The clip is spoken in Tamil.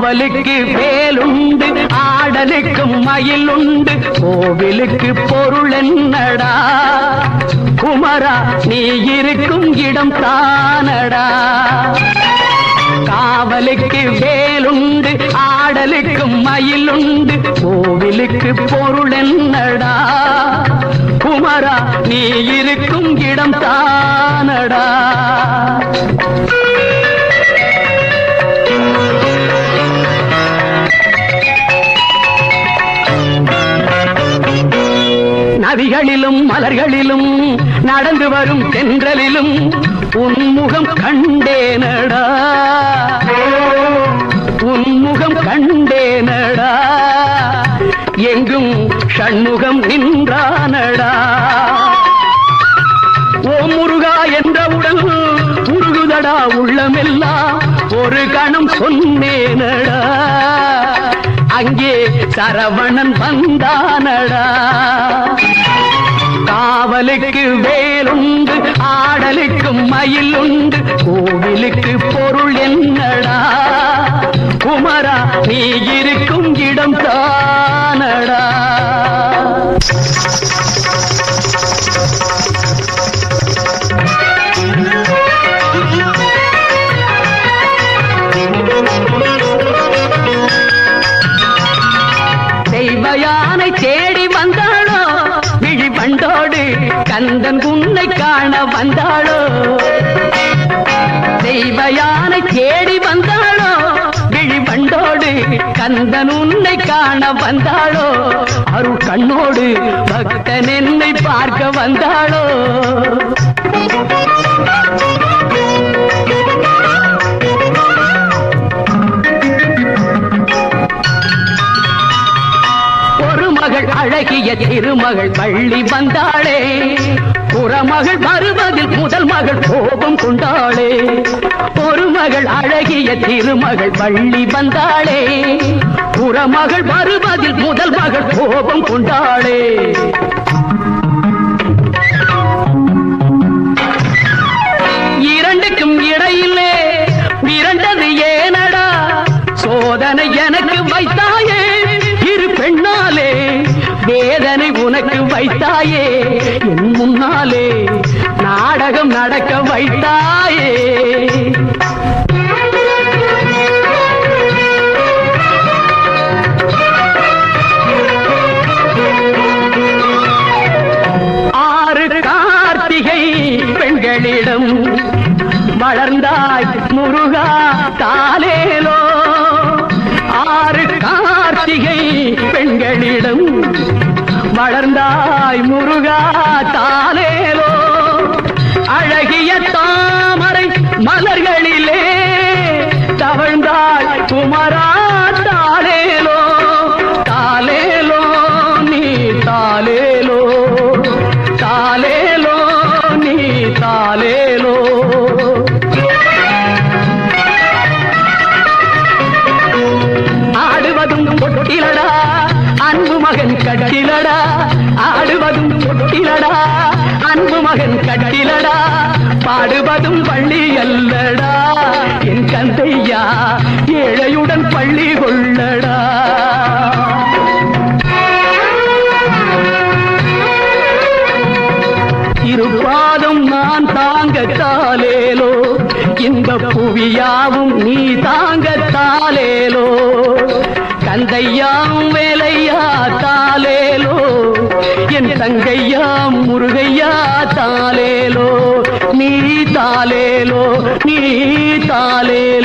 காவலுக்கு வேலுண்டு ஆடலுக்கும் மயிலுண்டு கோவிலுக்கு பொருள் என்னடா குமரா நீ இருக்கும் இடம் தானடா காவலுக்கு வேலுண்டு ஆடலுக்கும் மயிலுண்டு கோவிலுக்கு பொருள் என்னடா குமரா நீ இருக்கும் இடம் தானடா நதிகளிலும் மலர்களிலும் நடந்து வரும் தென்றலிலும் உன்முகம் கண்டேனடா உன்முகம் கண்டேனடா எங்கும் ஷண்முகம் நின்றானடா ஓ முருகா என்றவுடன் உருகுதடா உள்ளமெல்லாம் ஒரு கணம் சொன்னேனடா அங்கே சரவணன் வந்தானடா காவலுக்கு வேலுண்டு ஆடலுக்கும் மயிலுண்டு கோவிலுக்கு பொருள் என்னடா குமரா நீ இருக்கும் இடம் தானடா தெய்வயானை தேடி வந்தாளோ விழி பண்டோடு கந்தன் உன்னை காண வந்தாளோ தெய்வயானை தேடி வந்தாளோ விழி பண்டோடு கந்தன் உன்னை காண வந்தாளோ அருள் கண்ணோடு பக்தன் என்னை பார்க்க வந்தாளோ அழகிய திருமகள் பள்ளி வந்தாளே புறமகள் வருவதில் முதல் மகள் கோபம் கொண்டாளே ஒரு மகள் அழகிய திருமகள் பள்ளி வந்தாளே புறமகள் வருவதில் முதல் மகள் கோபம் கொண்டாளே இரண்டுக்கும் இடையிலே இரண்டது ஏனடா சோதனை எனக்கு வைத்தாயே இரு பெண்ணாலே வேதனை உனக்கு வைத்தாயே என் முன்னாலே நாடகம் நடக்க வைத்தாயே ஆறு கார்த்திகை பெண்களிடம் வளர்ந்தாய் முருகா தாலேலோ ஆறு கார்த்திகை பெண்களிடம் வளர்ந்தாய் முருகா தாலேலோ அழகிய தாமரை மலர்களிலே தவழ்ந்தாய் குமரா தாலேலோ தாலேலோ நீ தாலேலோ தாலேலோ நீ தாலேலோ ஆடுவதும் பொட்டிலடா அன்பு மகன் கட்டிலடா ஆடுவதும் பொட்டிலடா அன்பு மகன் கட்டிலடா பாடுவதும் பள்ளி அல்லடா என் கந்தையா ஏழையுடன் பள்ளி கொள்ளடா இருபாதம் நான் தாங்கத்தாலேலோ இந்த புவியாவும் நீ தாங்கத்தாலேலோ கந்தையாம் வேலையா தாலேலோ என் தங்கையா முருகையா தாலேலோ நீ தாலேலோ நீ தாலேலோ